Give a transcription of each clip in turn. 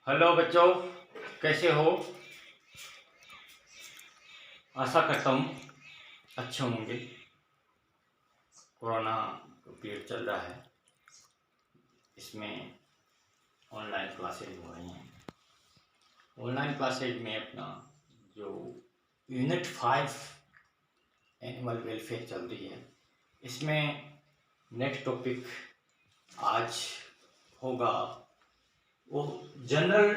Hello बच्चों, कैसे हो? आशा करता हूँ अच्छे होंगे। कोरोना पीरियड चल रहा है, इसमें ऑनलाइन क्लासेज हो रही हैं। ऑनलाइन क्लासेज में अपना जो यूनिट 5 एनिमल वेलफेयर चल रही है, इसमें नेक्स्ट टॉपिक आज होगा वो general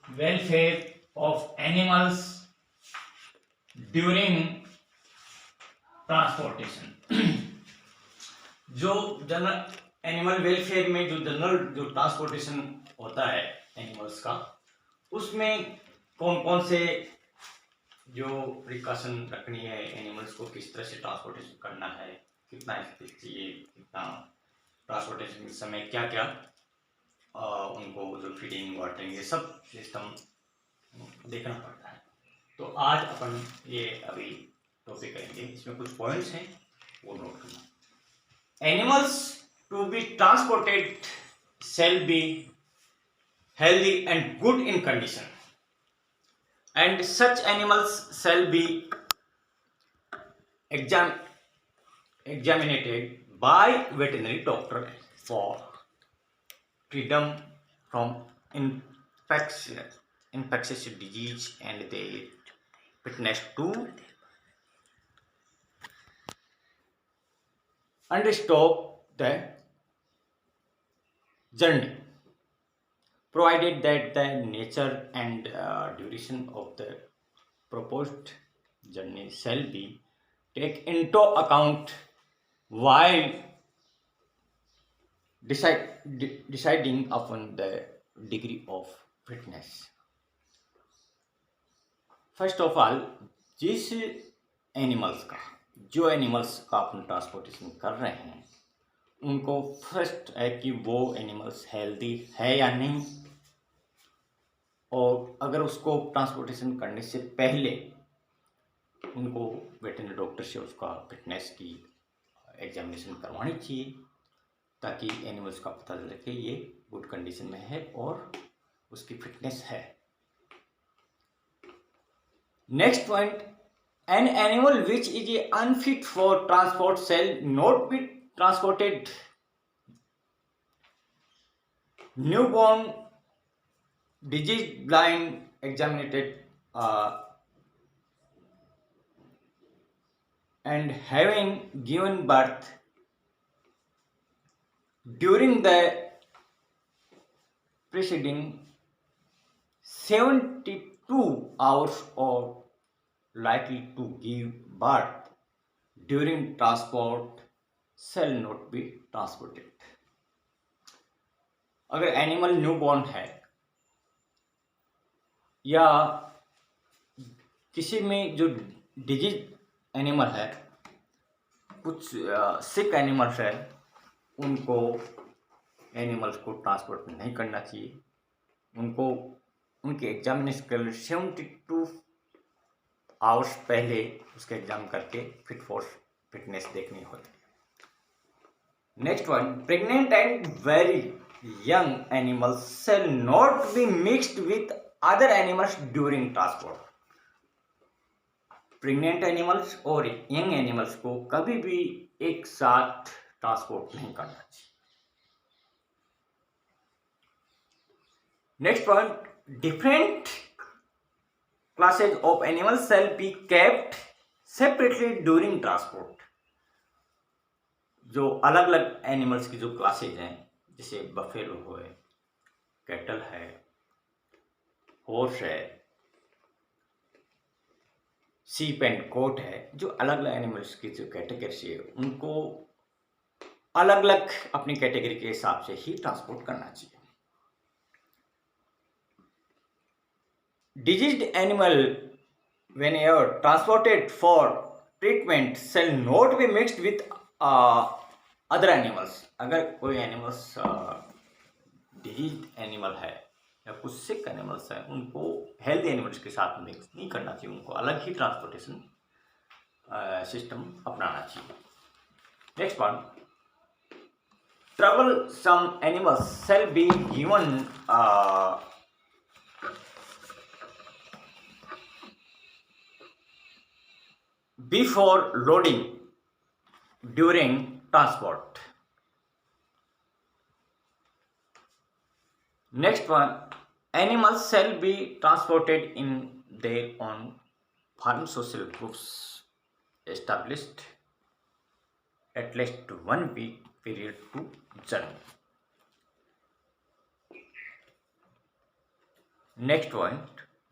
welfare of animals during transportation. जो जनरल एनिमल वेलफेयर में जो ट्रांसपोर्टेशन होता है एनिमल्स का, उसमें कौन कौन से जो प्रिकॉशन रखनी है, एनिमल्स को किस तरह से ट्रांसपोर्टेशन करना है, कितना स्पेस चाहिए, कितना ट्रांसपोर्टेशन के समय क्या क्या उनको जो फीडिंग वाटरिंग ये सब सिस्टम देखना पड़ता है। तो आज अपन ये अभी टॉपिक करेंगे। इसमें कुछ पॉइंट्स हैं, वो नोट करना। Animals to be transported shall be healthy and good in condition, and such animals shall be examined by veterinary doctor for freedom from infectious disease and their fitness to undertake the journey, provided that the nature and duration of the proposed journey shall be taken into account while deciding upon the degree of fitness. First of all, जिस animals का अपन transportation कर रहे हैं, उनको first है कि वो animals healthy है या नहीं, और अगर उसको ट्रांसपोर्टेशन करने से पहले उनको वेटरनरी डॉक्टर से उसका फिटनेस की एग्जामिनेशन करवानी चाहिए, ताकि एनिमल्स का पता चले कि ये गुड कंडीशन में है और उसकी फिटनेस है। Next point, an animal which is unfit for transport shall not be transported. Newborn, diseased, blind, examined, and having given birth during the preceding 72 hours or likely to give birth during transport shall not be transported. अगर animal newborn है या किसी में जो disease animal है, कुछ सिक animals है, उनको एनिमल्स को ट्रांसपोर्ट नहीं करना चाहिए। उनको उनके एग्जामिनेशन के लिए 72 आवर्स पहले उसका एग्जाम करके फिट फॉर फिटनेस देखनी होती है। Next one, pregnant and very young animals shall not be mixed with other animals during transport. Pregnant animals और यंग एनिमल्स को कभी भी एक साथ ट्रांसपोर्ट नहीं करना चाहिए। Next point, different classes of animals shall be kept separately during transport. जो अलग अलग एनिमल्स की जो क्लासेज हैं, जैसे बफेलो है, कैटल है, हॉर्स है, सीप एंड गोट है, जो अलग अलग एनिमल्स की जो कैटेगरी है, उनको अलग अलग अपनी कैटेगरी के हिसाब से ही ट्रांसपोर्ट करना चाहिए। Diseased animal whenever transported for treatment shall not be mixed with other animals. अगर कोई एनिमल्स डिजीज एनिमल है या कुछ सिक एनिमल्स है, उनको हेल्दी एनिमल्स के साथ मिक्स नहीं करना चाहिए, उनको अलग ही ट्रांसपोर्टेशन सिस्टम अपनाना चाहिए। Next one, troublesome animals shall be given before loading during transport. Next one, animals shall be transported in their own farm social groups established at least 1 week period to journey. Next one,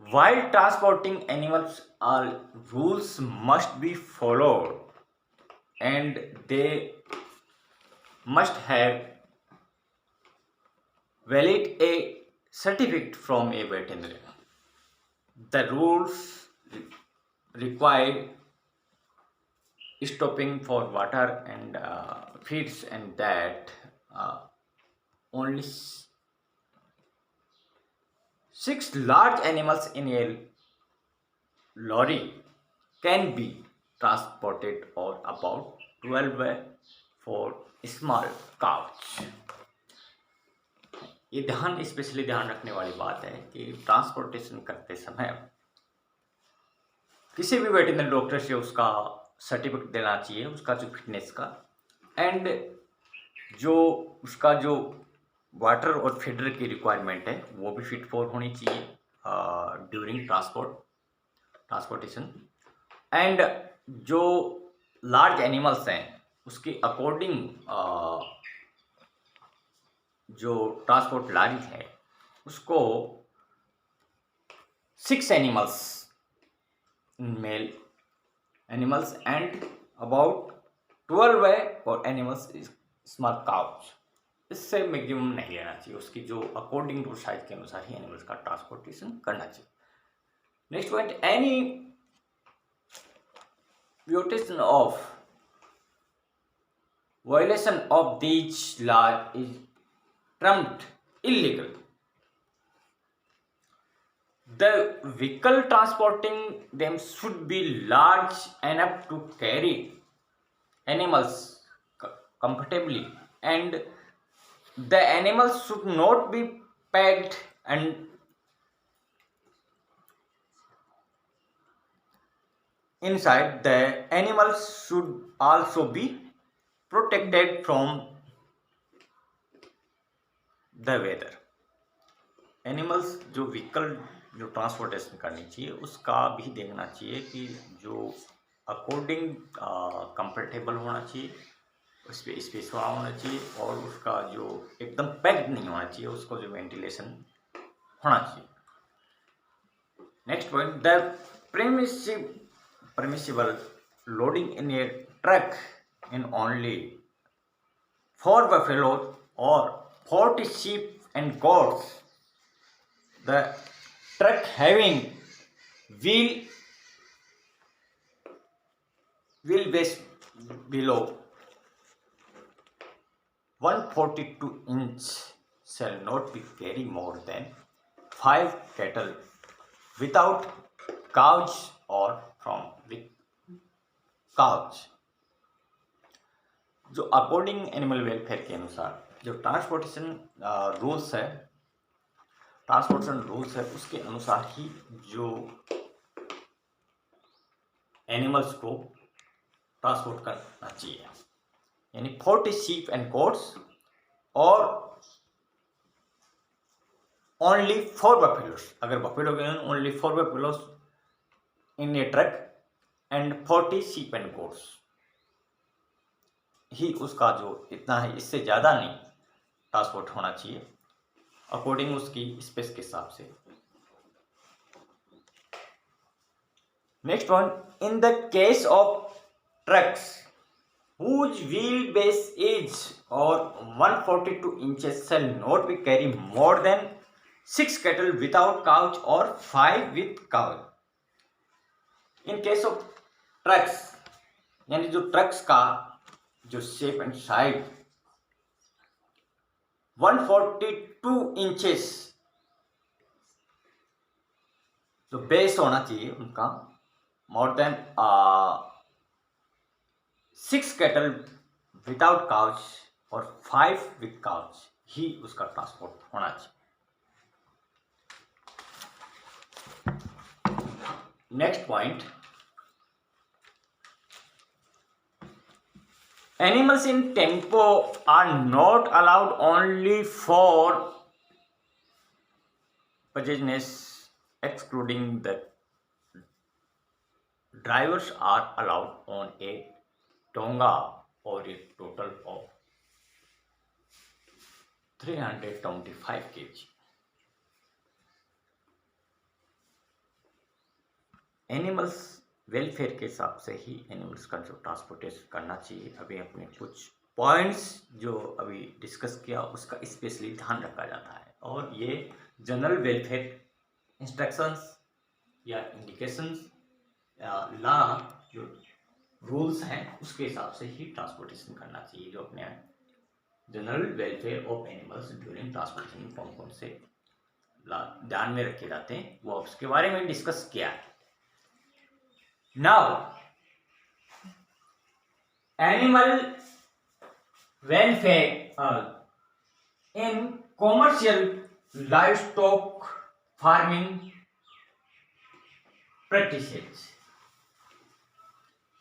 while transporting animals, all rules must be followed and they must have valid a certificate from a veterinarian. The rules require stopping for water and feeds, and that only 6 large animals in a lorry can be transported or about 12 for small couch. ये ध्यान specially ध्यान रखने वाली बात है कि transportation करते समय किसी भी वेटरनरी डॉक्टर से उसका सर्टिफिकेट देना चाहिए, उसका जो फिटनेस का, एंड जो उसका जो वाटर और फीडर की रिक्वायरमेंट है वो भी फिट फॉर होनी चाहिए ड्यूरिंग ट्रांसपोर्टेशन। एंड जो लार्ज एनिमल्स हैं उसके अकॉर्डिंग जो ट्रांसपोर्ट लॉरी है उसको 6 animals, male animals and about 12 for animals small couch, इससे मैक्सिमम नहीं लेना चाहिए। उसकी जो अकॉर्डिंग टू साइज के अनुसार ही एनिमल्स का ट्रांसपोर्टेशन करना चाहिए। Next point, any violation of these laws is termed illegal. The vehicle transporting them should be large enough to carry animals comfortably, and the animals should not be packed and inside. The animals should also be protected from the weather. Animals जो vehicle जो transportation करनी चाहिए उसका भी देखना चाहिए कि जो अकॉर्डिंग कंफर्टेबल होना चाहिए, उस पर स्पेस वाला होना चाहिए, और उसका जो एकदम पैक्ड नहीं होना चाहिए, उसको जो वेंटिलेशन होना चाहिए। Next point, the permissible loading in a truck in only 4 buffaloes or 40 sheep and goats. The truck having wheelbase below 142 inch shall not be carry more than 5 cattle without couch or from with couch। जो according animal welfare के अनुसार जो transportation rules है उसके अनुसार ही जो animals को transport करना चाहिए, यानी 40 sheep and goats और ओनली 4 buffaloes। अगर बफेलो के only 4 buffaloes in A truck and 40 sheep and goats ही उसका जो इतना है, इससे ज़्यादा नहीं ट्रांसपोर्ट होना चाहिए अकॉर्डिंग उसकी स्पेस के हिसाब से। Next one, in the case of trucks whose wheelbase is or 142 inches shall not be carry more than 6 cattle without couch or 5 with couch। In case of trucks यानी जो trucks का जो shape and size 142 inches जो base होना चाहिए उनका, more than 6 cattle without couch और 5 with couch ही उसका ट्रांसपोर्ट होना चाहिए। Next point, animals in tempo are not allowed only for possessions, excluding the drivers are allowed on a tonga or a total of 325 kg. Animals welfare के हिसाब से ही animals का जो transportation करना चाहिए। अभी अपने कुछ पॉइंट्स जो अभी डिस्कस किया उसका स्पेशली ध्यान रखा जाता है, और ये जनरल वेलफेयर इंस्ट्रक्शंस या इंडिकेशंस या लॉ जो रूल्स हैं उसके हिसाब से ही ट्रांसपोर्टेशन करना चाहिए। जो अपने general welfare of animals during transportation कौन कौन से ध्यान में रखे जाते हैं वो उसके बारे में डिस्कस किया है। Now, animal welfare in commercial livestock farming practices,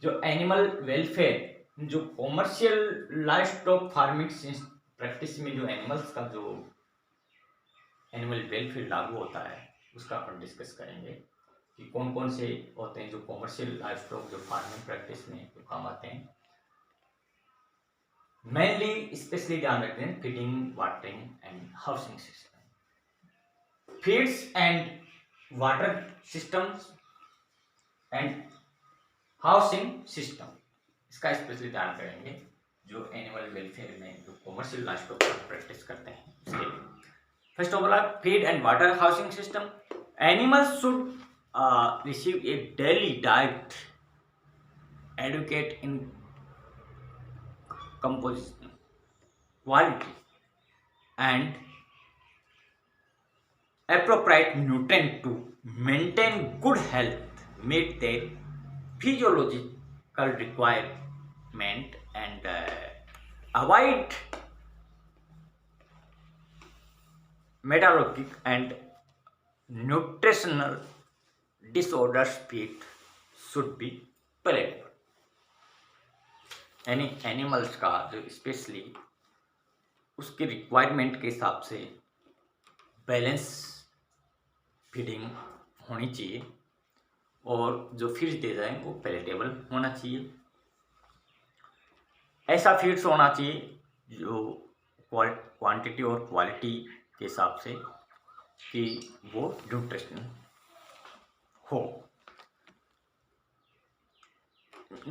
जो एनिमल वेलफेयर जो कॉमर्शियल लाइवस्टॉक फार्मिंग प्रैक्टिस में जो एनिमल्स का जो एनिमल वेलफेयर लागू होता है उसका अपन डिस्कस करेंगे कि कौन कौन से होते हैं जो कॉमर्शियल लाइवस्टॉक जो फार्मिंग प्रैक्टिस में जो काम आते हैं। मेनली स्पेशली ध्यान रखते हैं feeding, watering and housing system, feeds and water systems and housing system, इसका स्पेशली ध्यान करेंगे जो एनिमल वेलफेयर में जो कॉमर्शियल लाइवस्टॉक प्रैक्टिस करते हैं उसके लिए। First of all feed and water housing system, animals should receive a daily diet adequate in composition, quality and appropriate nutrient to maintain good health, meet their physiological requirement and avoid metabolic and nutritional disorders. Feed should be palatable, यानी animals का जो specially उसके requirement के हिसाब से balance feeding होनी चाहिए और जो फीड्स दे जाएं वो पैलेटेबल होना चाहिए। ऐसा फीड्स होना चाहिए जो क्वांटिटी और क्वालिटी के हिसाब से कि वो न्यूट्रिशन हो।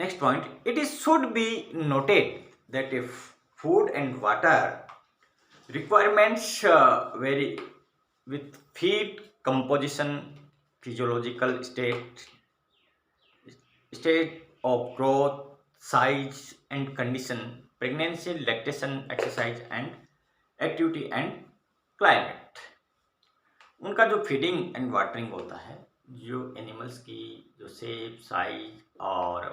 Next point, it is should be noted that if food and water requirements vary with feed composition, physiological state of growth, size and condition, pregnancy, lactation, exercise and activity and climate। उनका जो feeding and watering होता है, जो animals की जो shape, size और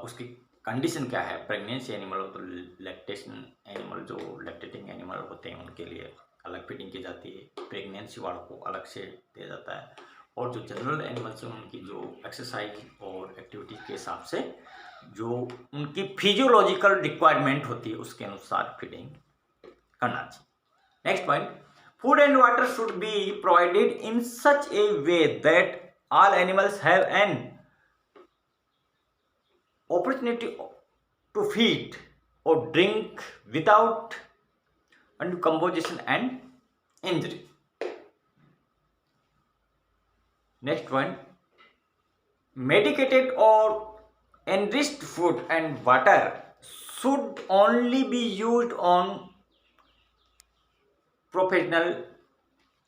उसकी condition क्या है, प्रेगनेंसी एनिमल हो तो लैक्टेशन एनिमल जो लैक्टेटिंग एनिमल होते हैं उनके लिए अलग फीडिंग की जाती है, प्रेगनेंसी वालों को अलग से दिया जाता है, और जो जनरल एनिमल्स हैं उनकी जो एक्सरसाइज और एक्टिविटी के हिसाब से जो उनकी फिजियोलॉजिकल रिक्वायरमेंट होती है उसके अनुसार फीडिंग करना चाहिए। Next point, food and water should be provided in such a way that all animals have an opportunity to feed or drink without decomposition and injury. Next one, medicated or enriched food and water should only be used on professional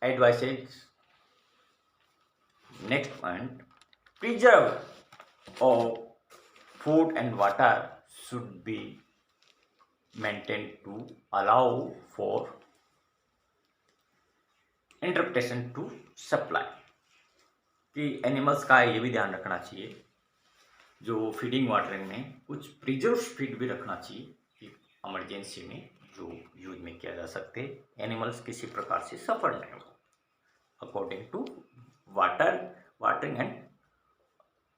advices. Next point, preserve of food and water should be maintained to allow for interpretation to supply। कि animals का ये भी ध्यान रखना चाहिए जो feeding watering में कुछ प्रिजर्व फीड भी रखना चाहिए कि इमरजेंसी में जो यूज में किया जा सकते, एनिमल्स किसी प्रकार से सफर नहीं हो, according to watering and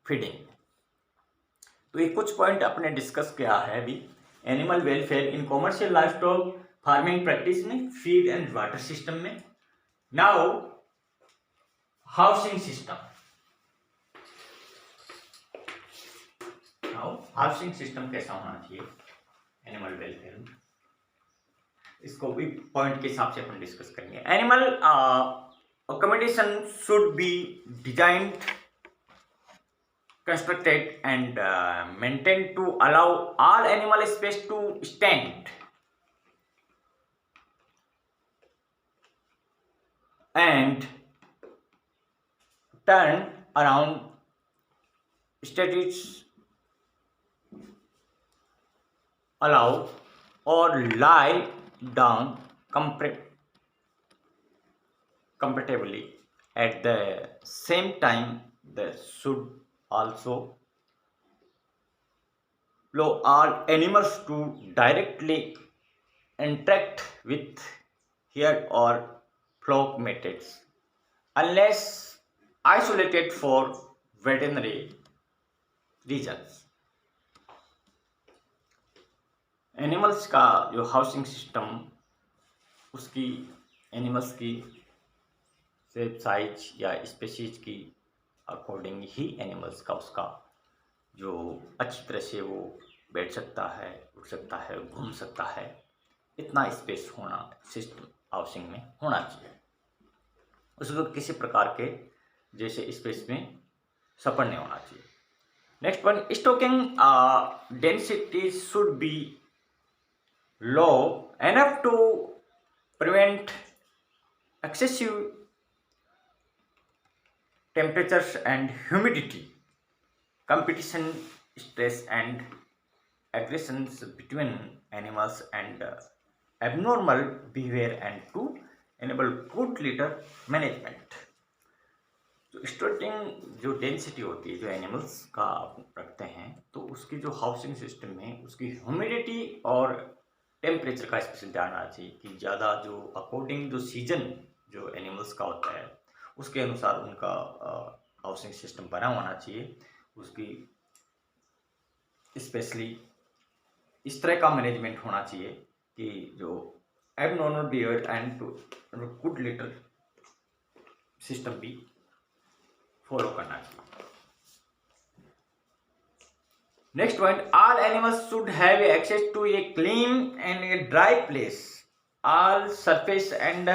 feeding. तो ये कुछ पॉइंट आपने डिस्कस किया है अभी। Animal welfare in commercial livestock farming practice में, फीड एंड वाटर सिस्टम में। Now housing system. Housing system कैसा होना चाहिए एनिमल वेलफेयर में, इसको भी पॉइंट के हिसाब से अपन डिस्कस करेंगे। Animal accommodation should be designed, constructed and maintained to allow all animal space to stand and turn around, status allow or lie down comfortably. At the same time, they should also allow all animals to directly interact with herd or flock methods unless isolated for veterinary reasons. Animals का जो housing system, उसकी animals की shape, size या species की according ही animals का उसका जो अच्छी तरह से वो बैठ सकता है, उठ सकता है, घूम सकता है, इतना स्पेस होना सिस्टम हाउसिंग में होना चाहिए। उसको किसी प्रकार के जैसे स्पेस में सफर नहीं होना चाहिए। Next point, stocking density should be low enough to prevent excessive temperatures and humidity, competition, stress and aggressions between animals and abnormal behavior and to enable good litter management। तो स्टॉकिंग जो density होती है जो animals का आप रखते हैं, तो उसकी जो हाउसिंग सिस्टम है उसकी ह्यूमिडिटी और टेम्परेचर का स्पेशल ध्यान आना चाहिए कि ज़्यादा जो अकॉर्डिंग जो सीजन जो एनिमल्स का होता है उसके अनुसार उनका हाउसिंग सिस्टम बना होना चाहिए। उसकी स्पेशली इस तरह का मैनेजमेंट होना चाहिए कि जो abnormal behaviour and good litre system भी फॉलो करना चाहिए। Next point, all animals should have access to a clean and a dry place. All surface and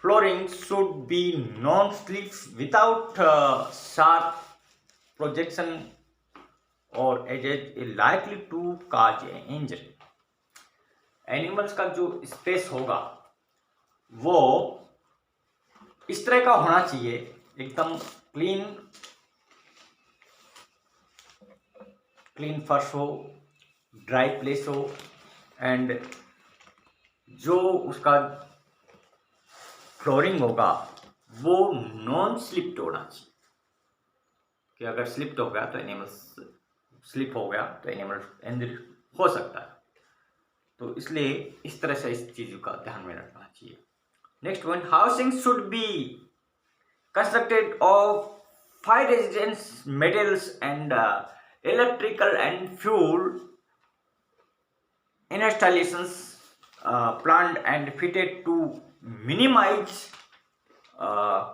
flooring should be non-slip without sharp projection or edges likely to cause injury. Animals का जो space होगा वो इस तरह का होना चाहिए, एकदम क्लीन फर्श हो, ड्राई प्लेस हो एंड जो उसका फ्लोरिंग होगा वो नॉन स्लिप्ड होना चाहिए कि अगर स्लिप्ड हो गया तो एनिमल इंजरी हो सकता है। तो इसलिए इस तरह से इस चीज़ का ध्यान में रखना चाहिए। Next point, housing should be constructed of fire resistance materials and electrical and fuel installations planned and fitted to minimize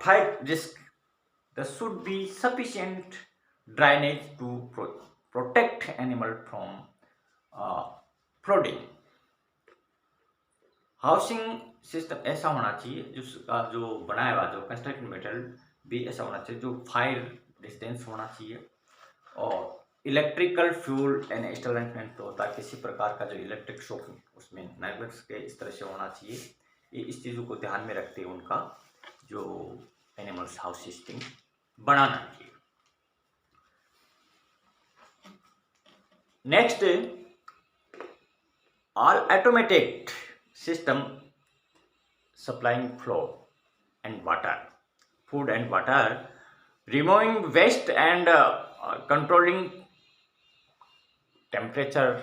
fire risk. There should be sufficient drainage to protect animal from flooding. Housing system ऐसा होना चाहिए जिसका जो बनाया हुआ जो constructed material भी ऐसा होना चाहिए जो फायर रेजिस्टेंस होना चाहिए और इलेक्ट्रिकल फ्यूल एंड इंस्टॉलेशन होता है, किसी प्रकार का जो इलेक्ट्रिक शॉक उसमें नेटवर्क्स के इस तरह से होना चाहिए। ये इस चीज़ों को ध्यान में रखते हुए उनका जो एनिमल्स हाउस सिस्टम बनाना चाहिए। Next, all automated system supplying floor and water, food and water, removing waste and controlling temperature,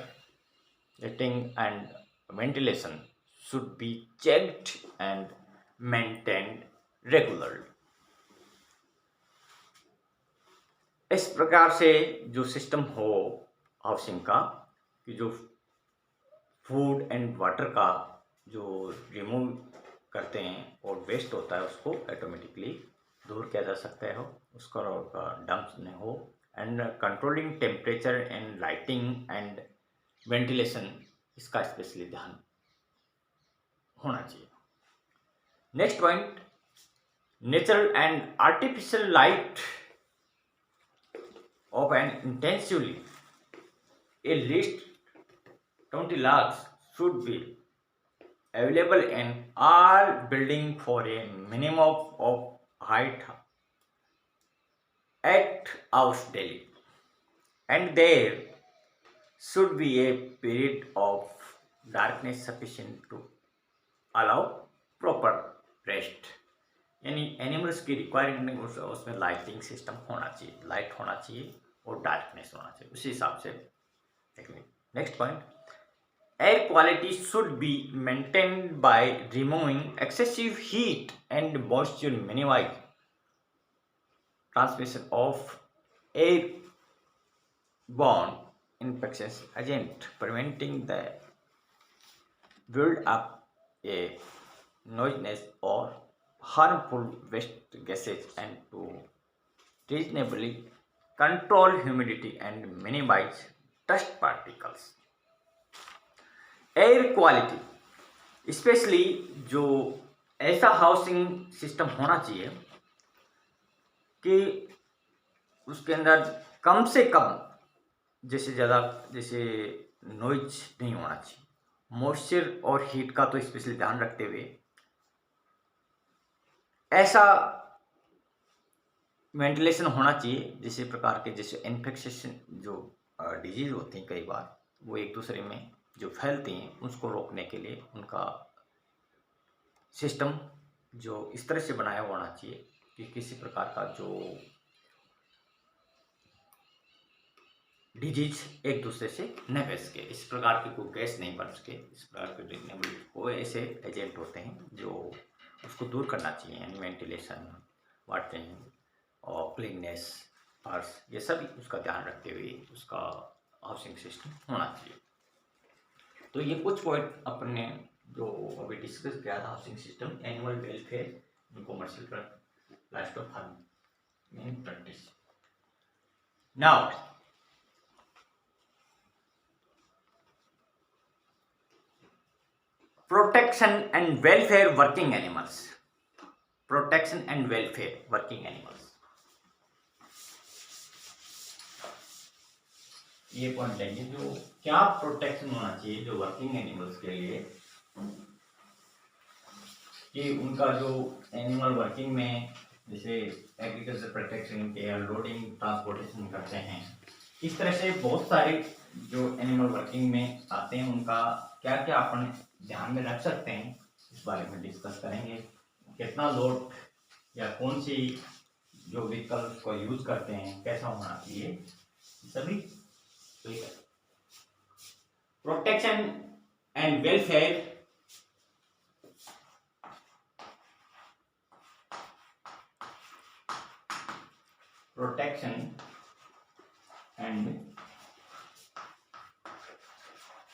heating and ventilation should be checked and maintained regularly. इस प्रकार से जो सिस्टम हो हाउसिंग का, कि जो फूड एंड वाटर का जो रिमूव करते हैं और वेस्ट होता है उसको ऑटोमेटिकली दूर किया जा सकता है, उसका डंप नहीं हो, and controlling temperature and lighting and ventilation, इसका स्पेशली ध्यान होना चाहिए. Next point, natural and artificial light of an intensively at least 20 lux should be available in all building for a minimum of height 8 hours daily, and there should be a period of darkness sufficient to allow proper rest. यानी animals की requirement उसमें lighting system होना चाहिए, light होना चाहिए और darkness होना चाहिए, उसी हिसाब से देखेंगे. Next point, air quality should be maintained by removing excessive heat and moisture, minimize transmission of airborne infections agent, preventing the build up a noisiness और harmful waste gases, and to reasonably control humidity and minimize dust particles. Air quality specially जो ऐसा housing system होना चाहिए कि उसके अंदर कम से कम जैसे नॉइज नहीं होना चाहिए, मॉइस्चर और हीट का तो स्पेशली ध्यान रखते हुए ऐसा वेंटिलेशन होना चाहिए जिस प्रकार के जैसे इन्फेक्शन जो डिजीज होती हैं कई बार वो एक दूसरे में जो फैलती हैं उसको रोकने के लिए उनका सिस्टम जो इस तरह से बनाया होना चाहिए कि किसी प्रकार का जो डिजीज एक दूसरे से न फैल सके, इस प्रकार की कोई गैस नहीं बन सके, इस प्रकार के कोई ऐसे एजेंट होते हैं जो उसको दूर करना चाहिए. यानी वेंटिलेशन, वाटरिंग और क्लीननेस, फर्श, ये सब उसका ध्यान रखते हुए उसका हाउसिंग सिस्टम होना चाहिए. तो ये कुछ पॉइंट अपने जो अभी डिस्कस किया था, housing system, animal welfare, commercial livestock farming practice. Now protection and welfare working animals. Protection and welfare working animals. ये पॉइंट लेंगे जो क्या प्रोटेक्शन होना चाहिए जो वर्किंग एनिमल्स के लिए, कि उनका जो एनिमल वर्किंग में जैसे एग्रीकल्चर प्रोटेक्शन के लोडिंग ट्रांसपोर्टेशन करते हैं, इस तरह से बहुत सारे जो एनिमल वर्किंग में आते हैं उनका क्या क्या अपन ध्यान में रख सकते हैं, इस बारे में डिस्कस करेंगे. कितना लोड या कौन सी जो व्हीकल को यूज करते हैं कैसा होना चाहिए, सभी. Protection and welfare. Protection and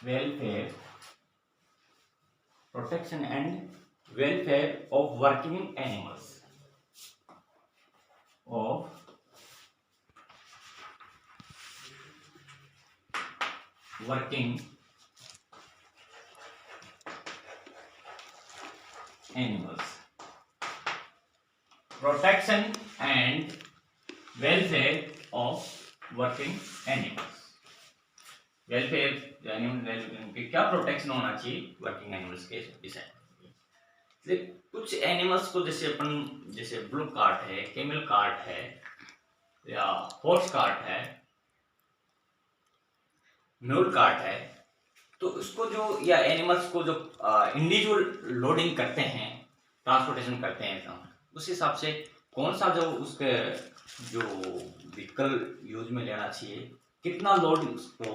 welfare, protection and welfare of working animals, of working animals. Protection and welfare of working animals. Welfare animal क्या प्रोटेक्शन होना चाहिए वर्किंग एनिमल्स के विषय. कुछ एनिमल्स को जैसे ब्लू कार्ट है, कैमल कार्ट है या हॉर्स कार्ट है, म्यूल कार्ट है, तो उसको जो या एनिमल्स को जो इंडिविजुअल लोडिंग करते हैं, ट्रांसपोर्टेशन करते हैं, उस हिसाब से कौन सा जो उसके जो व्हीकल यूज में लेना चाहिए, कितना लोड उसको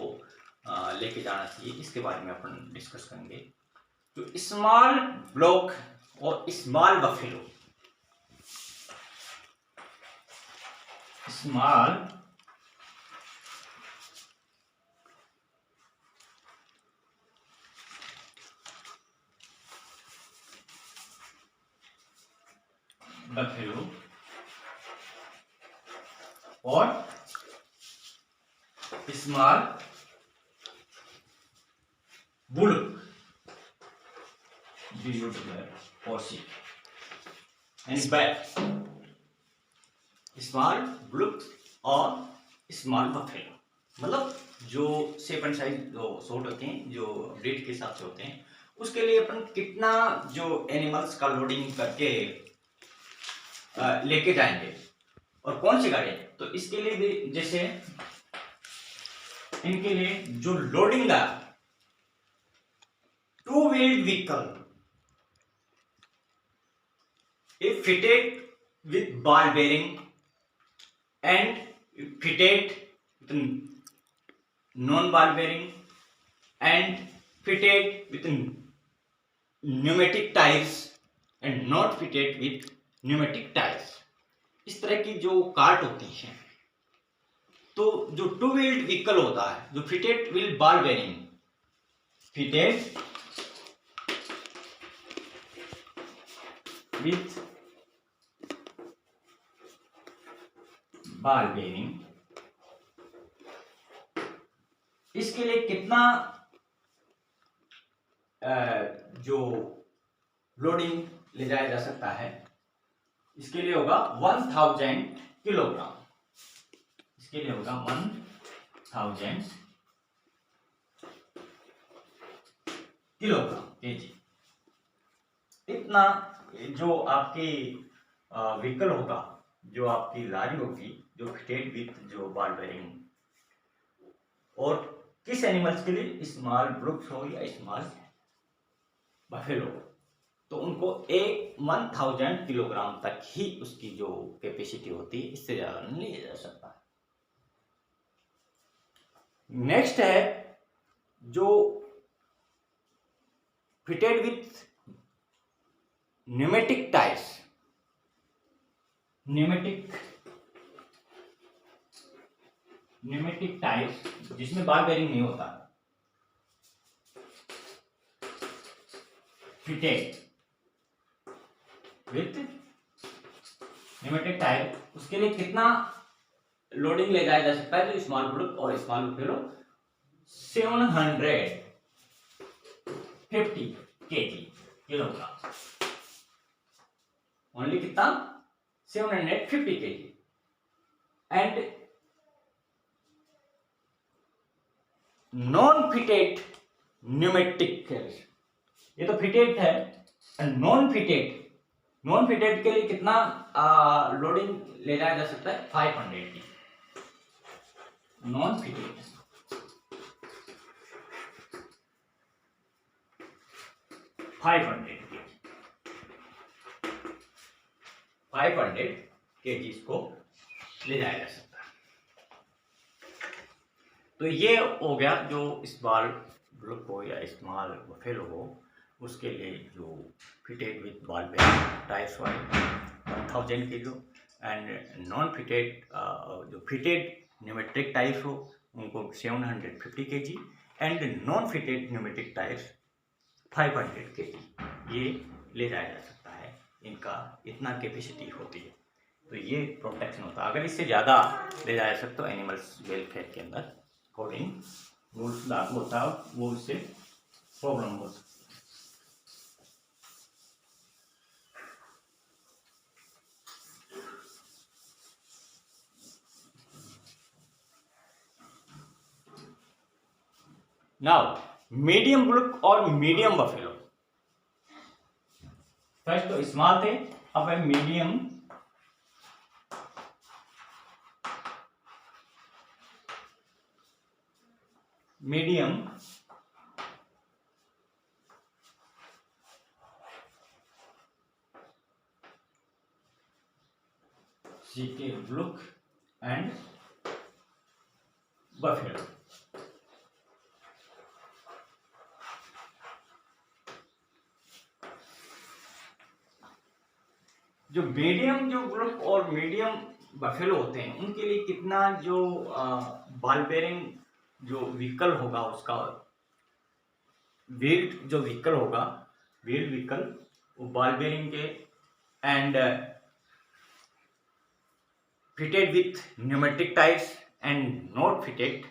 लेके जाना चाहिए, इसके बारे में अपन डिस्कस करेंगे। तो स्मॉल ब्लॉक और स्मॉल बफेलो। स्मॉल बफेलो और स्मॉल बुल और स्मॉल ब्लूक और स्मॉल बफेलो, मतलब जो शेप एंड साइज जो शॉट होते हैं, जो ब्रीड के हिसाब से होते हैं, उसके लिए अपन कितना जो एनिमल्स का लोडिंग करके लेके जाएंगे और कौन सी गाड़ी। तो इसके लिए भी जैसे इनके लिए जो लोडिंग का two wheeled vehicle if fitted with ball bearing and fitted with non-ball bearing and fitted with pneumatic tires and not fitted with pneumatic tires, इस तरह की जो कार्ट होती हैं। तो जो टू व्हील्ड व्हीकल होता है, जो fitted with ball bearing, fitted with ball bearing, इसके लिए कितना जो लोडिंग ले जाया जा सकता है, इसके लिए होगा 1000 किलोग्राम। इसके लिए होगा 1000 किलोग्राम केजी। इतना जो आपकी व्हीकल होगा, जो आपकी लारी होगी, जो फिटेड विथ जो बॉल बेरिंग, और किस एनिमल्स के लिए, स्मॉल ब्रूक्स हो या स्मॉल बफेलो, तो उनको 1000 किलोग्राम तक ही उसकी जो कैपेसिटी होती है, इससे ज्यादा नहीं लिया जा सकता। नेक्स्ट है जो fitted with pneumatic tyres. Pneumatic tyres जिसमें बॉल बेरिंग नहीं होता, फिटेड विथ न्यूमेटिक टायर, उसके लिए कितना लोडिंग ले जाया जा सकता है? तो स्मॉल ब्लूक और small buffalo 750 KG kilogram, only कितना 750 KG. And non fitted pneumatic, ये तो फिटेड है, नॉन फिटेड के लिए कितना लोडिंग ले जाया जा सकता है? 500 की। नॉन फिटेड 500 केजी को ले जाया जा सकता है। तो ये हो गया जो स्मॉल ब्लूक हो या स्मॉल बफेलो हो, उसके लिए जो fitted with ball bearing tyres वाले 1000 किलो, एंड नॉन फिटेड जो फिटेड न्यूमेटिक टायर्स हो उनको 750 KG, and non fitted pneumatic tyres 500 KG ये ले जाया जा सकता है। इनका इतना कैपेसिटी होती है, तो ये प्रोटेक्शन होता है। अगर इससे ज़्यादा ले जाया जा सकता है एनिमल्स वेलफेयर के अंदर अकॉर्डिंग रूल्स लागू होता है, वो उससे प्रॉब्लम हो सकती है। नाउ मीडियम ब्लूक और मीडियम बफेलो, फर्स्ट तो स्मॉल थे, अब है मीडियम सीके ब्लूक एंड बफेलो। जो मीडियम जो ग्रुप और मीडियम बफेलो होते हैं उनके लिए कितना जो बॉल बेरिंग जो व्हीकल होगा उसका व्हील्ड जो व्हीकल होगा, व्हील्ड व्हीकल वो बॉल बेरिंग के and fitted with pneumatic tires and not fitted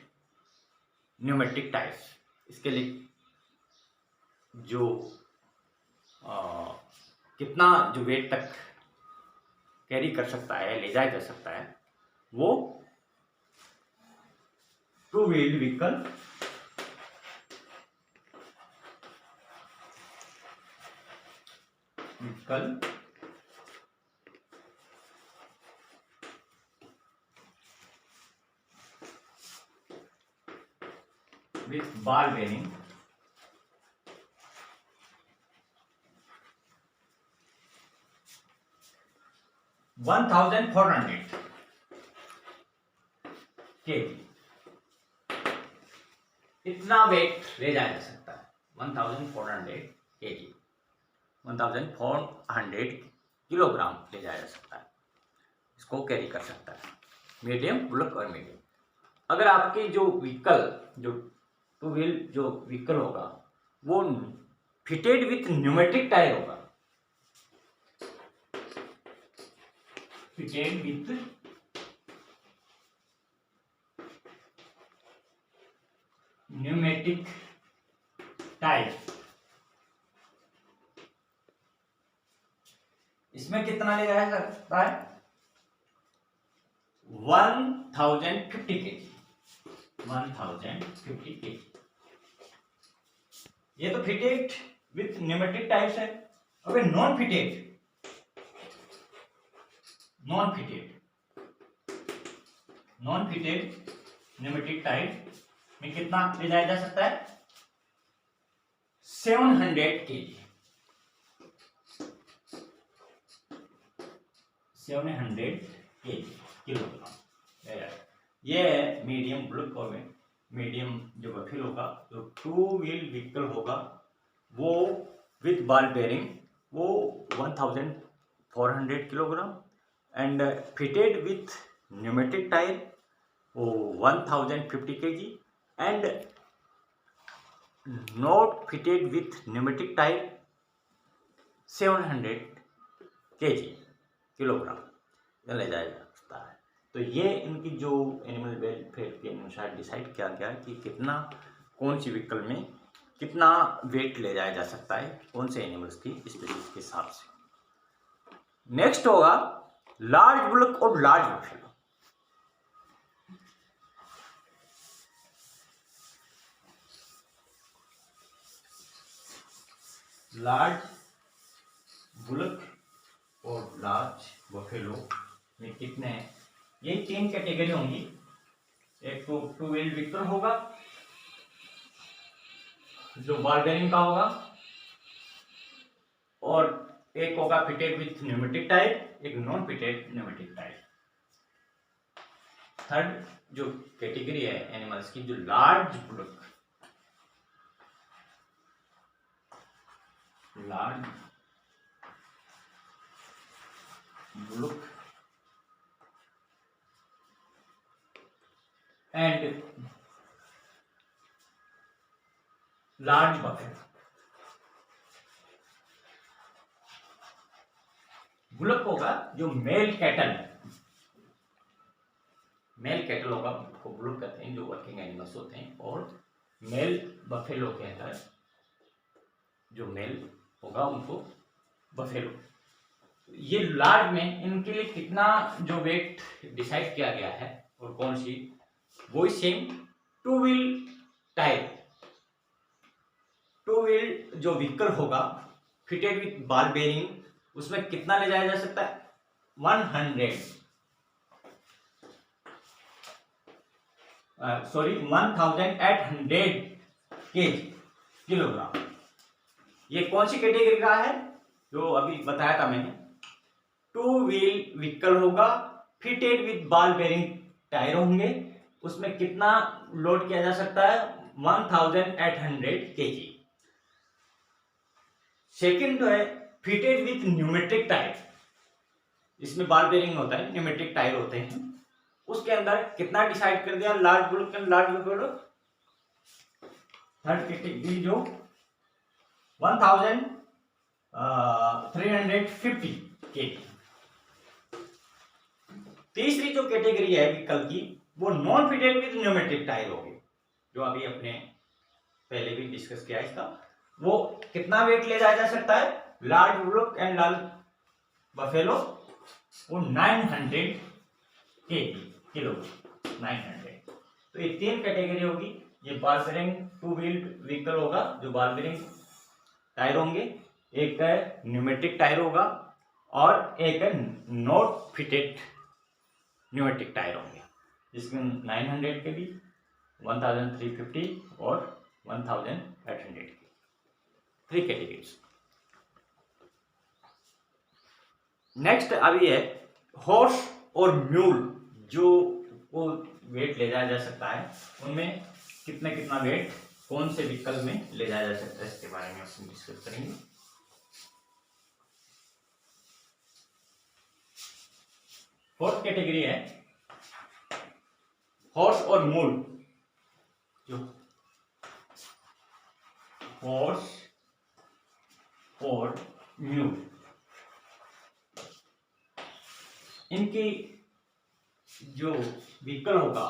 pneumatic tires, इसके लिए जो कितना जो वेट तक कैरी कर सकता है, ले जाया जा सकता है, वो two wheeled vehicle with ball bearing (1,400 kg) इतना वेट ले जाया जा सकता है। 1,400 kg, 1,400 किलोग्राम ले जाया जा सकता है, इसको कैरी कर सकता है मीडियम, बुलक और मीडियम। अगर आपके जो व्हीकल जो टू व्हील जो व्हीकल होगा वो फिटेड विथ न्यूमेटिक टायर होगा, फिटेड विथ न्यूमेटिक टायर, इसमें कितना ले जाया जा सकता है? 1050 kg, 1050 kg। ये तो फिटेड विथ न्यूमेटिक टायर्स है। अगर नॉन फिटेड न्यूमेटिक टायर में कितना ले जाया जा सकता है? 700 kg, 700 kg किलोग्राम। ये मीडियम बुलक और मीडियम जो बफेलो होगा, जो टू व्हील व्हीकल होगा वो विथ बॉल बेरिंग वो 1400 kilogram and fitted with pneumatic tyre वो 1050 kg and not fitted with pneumatic tyre 700 kg kilogram ले जाया जा सकता है। तो ये इनकी जो एनिमल वेलफेयर के अनुसार डिसाइड किया गया कि कितना कौन सी व्हीकल में कितना वेट ले जाया जा सकता है, कौन से एनिमल्स की स्पीशीज के हिसाब से। नेक्स्ट होगा लार्ज बुलक और लार्ज बफेलो। लार्ज बुलक और लार्ज बफेलो में कितने, ये 3 कैटेगरी होंगी। एक तो टू व्हील व्हीकल होगा जो बॉल बेरिंग का होगा, और एक होगा फिटेड विथ न्यूमेटिक टायर, एक non fitted pneumatic tyre. Third जो कैटेगरी है एनिमल्स की, जो large bullock, large bullock and large buffalo. Bullock होगा जो मेल कैटल होगा, उसको बुलक कहते हैं, जो वर्किंग एनिमल्स होते हैं। और मेल बफेलो के अंदर जो मेल होगा उनको बफेलो। ये लार्ज में इनके लिए कितना जो वेट डिसाइड किया गया है और कौन सी, वो same two wheel tyre, two wheel जो व्हीकल होगा फिटेड विथ बॉल बेरिंग, उसमें कितना ले जाया जा सकता है? 1800 किलोग्राम। ये कौन सी कैटेगरी का है? जो अभी बताया था मैंने, टू व्हील व्हीकल होगा, fitted with ball bearing tyre होंगे, उसमें कितना लोड किया जा सकता है? 1800 kg। सेकेंड जो है फिटेड विथ न्यूमेट्रिक टायर, इसमें बॉल बेरिंग होता है, न्यूमेटिक टायर होते हैं, उसके अंदर कितना डिसाइड कर दिया, large bullock and large buffalo third category जो 1350 केजी। तीसरी जो कैटेगरी है व्हीकल की वो non fitted with pneumatic tyre होगी, जो अभी अपने पहले भी डिस्कस किया इसका। वो कितना वेट ले जाया जा सकता है, large bullock and large buffalo वो 900 केजी किलो 900। तो ये तीन कैटेगरी होगी। ये ball bearing two wheeled vehicle होगा जो बॉल बेरिंग टायर होंगे, एक है न्यूमेटिक टायर होगा और एक है नॉट फिटेड न्यूमेटिक टायर होंगे, जिसमें 900 के भी 1350 और 1800 की 3 कैटेगरीज। नेक्स्ट अभी है हॉर्स और म्यूल, जो वो वेट ले जाया जा सकता है, उनमें कितना कितना वेट कौन से व्हीकल में ले जाया जा सकता है, इसके बारे में हम डिस्कस करेंगे। फोर्थ कैटेगरी है हॉर्स और म्यूल। जो हॉर्स और म्यूल, इनकी जो व्हीकल होगा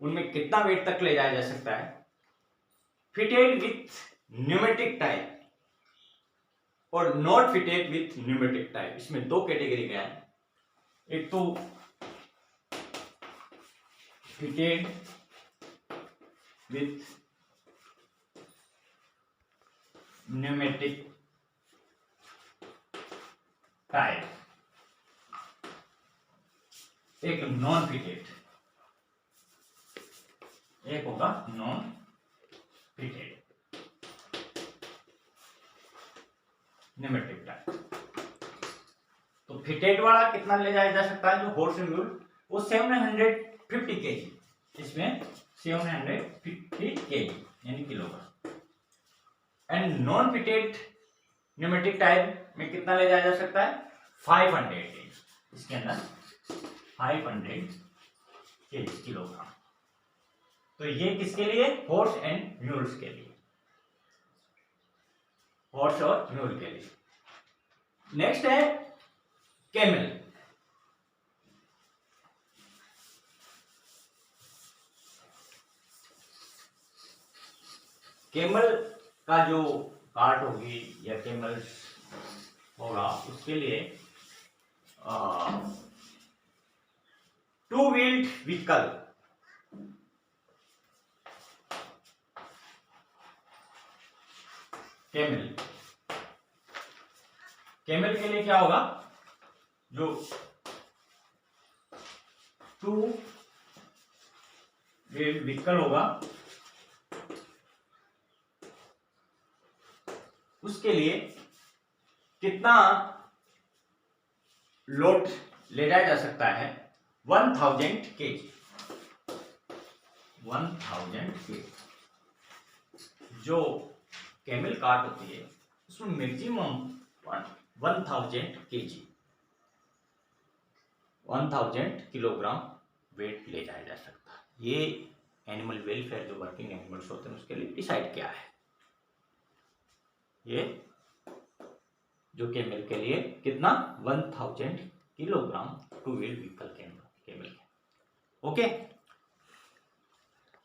उनमें कितना वेट तक ले जाया जा सकता है, फिटेड विथ न्यूमेटिक टायर और not fitted with pneumatic tyre. इसमें दो कैटेगरी का है, एक तो फिटेड विथ न्यूमेटिक टायर, एक नॉन फिटेड, एक होगा नॉन फिटेड न्यूमेटिक टायर। तो फिटेड वाला कितना ले जाया जा सकता है, जो हॉर्स एंड म्यूल, वो 750 केजी, इसमें 750 केजी यानी kilogram. And non fitted pneumatic tyre में कितना ले जाया जा सकता है, 500 केजी, इसके अंदर 500 केजी किलोग्राम। तो ये किसके लिए, हॉर्स एंड म्यूल्स के लिए, हॉर्स और म्यूल के लिए। नेक्स्ट है कैमल। कैमल का जो कार्ट होगी या कैमल होगा, उसके लिए 2 व्हील्ड व्हीकल, कैमल। कैमल के लिए क्या होगा, जो 2 व्हील्ड व्हीकल होगा उसके लिए कितना लोड ले जाया जा सकता है, 1000 केजी, 1000 केजी। जो कैमल कार्ट होती है उसमें मैक्सिमम 1000 केजी 1000 किलोग्राम वेट ले जाया जा सकता है। ये एनिमल वेलफेयर जो वर्किंग एनिमल्स होते हैं उसके लिए डिसाइड किया है। ये जो कैमल के लिए कितना 1000 kilogram 2 wheel vehicle camel. Okay,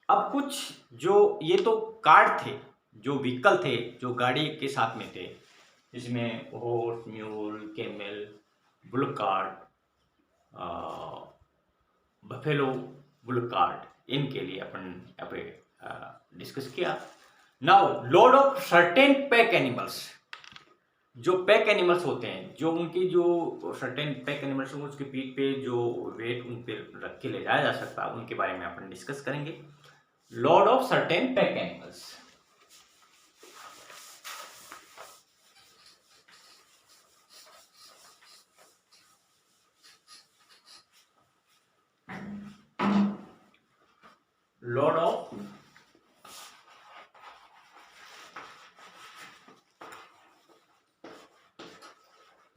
अब कुछ जो ये तो कार्ड थे, जो व्हीकल थे जो गाड़ी के साथ में थे, इसमें horse, mule, camel, bull cart, buffalo bull cart, इनके लिए अपन डिस्कस किया। Now load of certain pack animals, जो पैक एनिमल्स होते हैं, जो उनकी जो सर्टेन पैक एनिमल्स होंगे उसके पीठ पे जो वेट उन पे रख के ले जाया जा सकता है, उनके बारे में अपन डिस्कस करेंगे। Load of certain pack animals, load of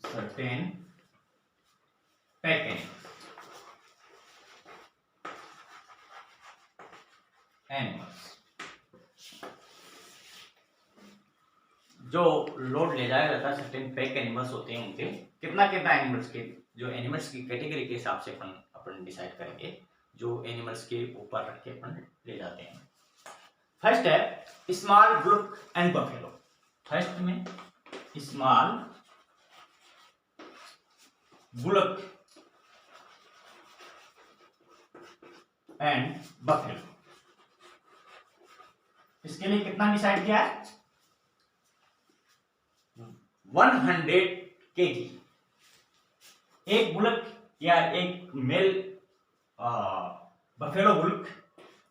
certain pack animals जो लोड ले जाया जाता है, सर्टेन पैक एनिमल्स होते हैं, उनके कितना कितना एनिमल्स के, जो एनिमल्स की कैटेगरी के हिसाब से अपन डिसाइड करेंगे, जो एनिमल्स के ऊपर रख के अपन ले जाते हैं। फर्स्ट है small bullock and buffalo. First में स्मॉल बुलक एंड बफेलो, इसके लिए कितना डिसाइड किया है? 100 kg। एक बुलक या एक मेल बफेलो बुलक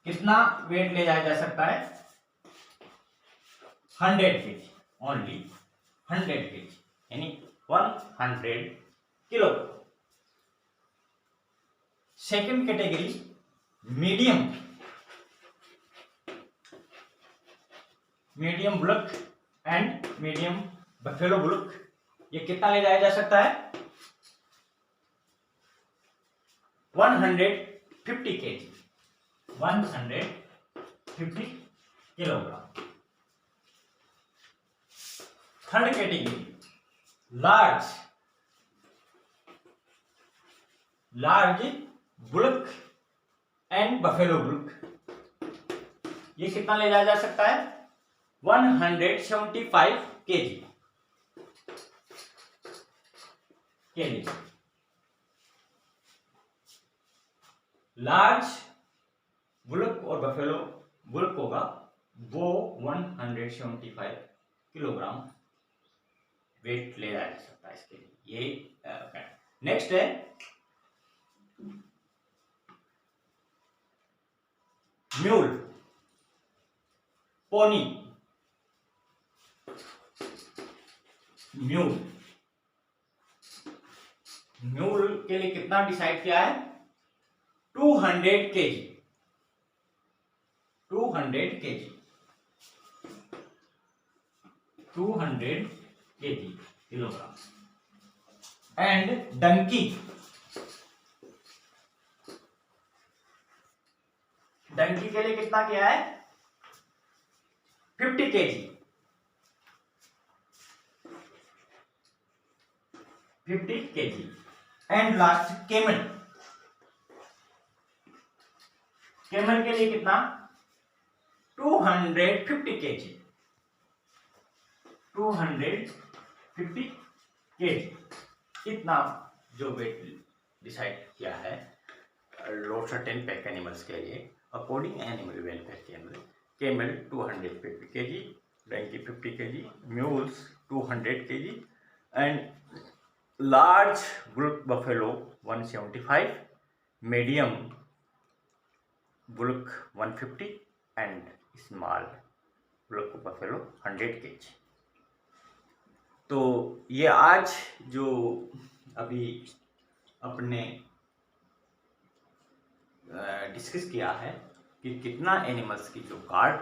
कितना वेट ले जाया जा सकता है? 100 kg ओनली, 100 kg यानी 100 kilo. Second category medium bullock and medium buffalo bullock, ये कितना ले जाया जा सकता है? 150 kg, 150 kilogram. Third category large bullock and buffalo bullock, ये कितना ले जाया जा सकता है? 175 kg। लार्ज बुलक और बफेलो बुलक होगा वो 175 किलोग्राम वेट ले जाया जा सकता है इसके लिए। ये नेक्स्ट है म्यूल पोनी। म्यूल के लिए कितना डिसाइड किया है? 200 kg, 200 kg, 200 kg kilogram. And donkey के लिए कितना किया है? 50 kg, 50 kg। And last camel के लिए कितना? 250 kg, 250 kg। इतना जो वेट डिसाइड किया है लोड सर्टेन पैक एनिमल्स के लिए अकॉर्डिंग एनिमल वेलफेयर के अंदर। Camel 250 kg, donkey 50 kg, mules 200 kg and large bullock buffalo 175, medium bullock 150 and small bullock buffalo 100 kg। तो ये आज जो अभी अपने डिस्कस किया है कि कितना एनिमल्स की जो कार्ट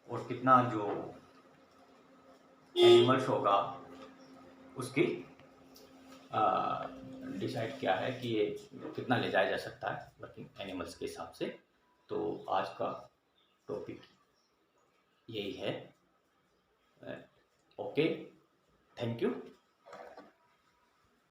और कितना जो एनिमल्स होगा उसकी डिसाइड किया है कि ये कितना ले जाया जा सकता है वर्किंग एनिमल्स के हिसाब से। तो आज का टॉपिक यही है। Okay, thank you.